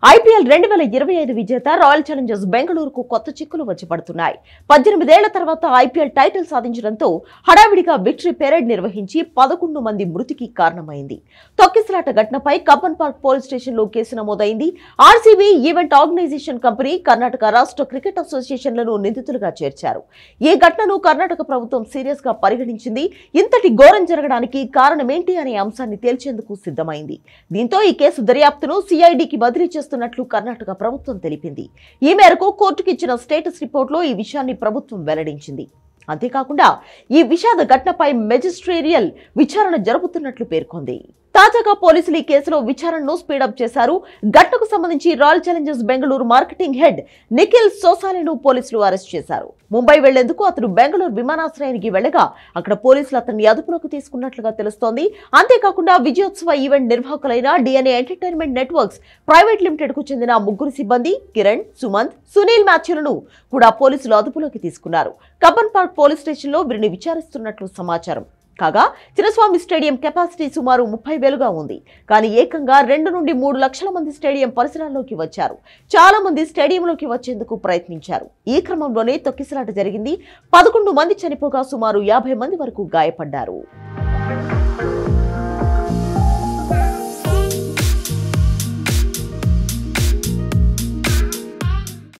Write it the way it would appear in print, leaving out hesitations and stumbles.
IPL 2025 విజేత royal Challengers బెంగళూరుకు కొత్త చిక్కులు వచ్చి పడుతున్నాయి. 18 ఏళ్ల తర్వాత ఐపీఎల్ టైటిల్ సాధించడంతో హడావిడిగా విక్టరీ పెరేడ్ నిర్వహించి 11 మంది మృతికి కారణమైంది. తొక్కిసలాట ఘటనపై కబ్బన్ పార్క్ పోలీస్ స్టేషన్లో కేసు నమోదైంది. RCB event organization company, Karnataka రాష్ట్ర క్రికెట్ అసోసియేషన్లను నిందితులుగా చేర్చారు. ఈ ఘటనను కర్ణాటక ప్రభుత్వం సీరియస్ గా పరిగణించింది. ఇంతటి ఘోరం జరగడానికి కారణమేంటి అనే అంశాన్ని తేల్చేందుకు సిద్ధమైంది. దీంతో ఈ కేసు దర్యాప్తును సిఐడికి బదిలీ చేస్తున్నట్లు కర్ణాటక ప్రభుత్వం తెలిపింది. ఈ మేరకు కోర్టుకు ఇచ్చిన స్టేటస్ రిపోర్టులో ఈ విషయాన్ని ప్రభుత్వం వెల్లడించింది. అంతేకాకుండా ఈ విషాద ఘటనపై మెజిస్ట్రేరియల్ విచారణ జరుపుతున్నట్లు పేర్కొంది. తాజాగా పోలీసులు ఈ కేసులో విచారణను స్పీడప్ చేశారు. ఘటనకు సంబంధించి Royal Challengers Bengaluru marketing head Nikhil సోసాలేను పోలీసులు అరెస్ట్ చేశారు. ముంబై వెళ్లేందుకు అతను బెంగళూరు విమానాశ్రయానికి వెళ్లగా అక్కడ పోలీసులు అతన్ని అదుపులోకి తీసుకున్నట్లుగా తెలుస్తోంది. అంతేకాకుండా విజయోత్సవ ఈవెంట్ నిర్వాహకులైన DNA entertainment networks private limited కు చెందిన 3 సిబ్బంది కిరణ్, సుమంత్, సునీల్ మ్యాచ్లను కూడా పోలీసులు అదుపులోకి తీసుకున్నారు. కబ్బన్ పార్క్ పోలీస్ స్టేషన్లో వీరిని విచారిస్తున్నట్లు సమాచారం. కాగా చిన్నస్వామి స్టేడియం కెపాసిటీ సుమారు 30,000గా ఉంది. కానీ ఏకంగా 2 నుండి 3 లక్షల మంది స్టేడియం పరిసరాల్లోకి వచ్చారు. చాలా మంది స్టేడియంలోకి వచ్చేందుకు ప్రయత్నించారు. ఈ క్రమంలోనే తొక్కిసలాట జరిగింది. 11 మంది చనిపోగా సుమారు 50 మంది వరకు గాయపడ్డారు.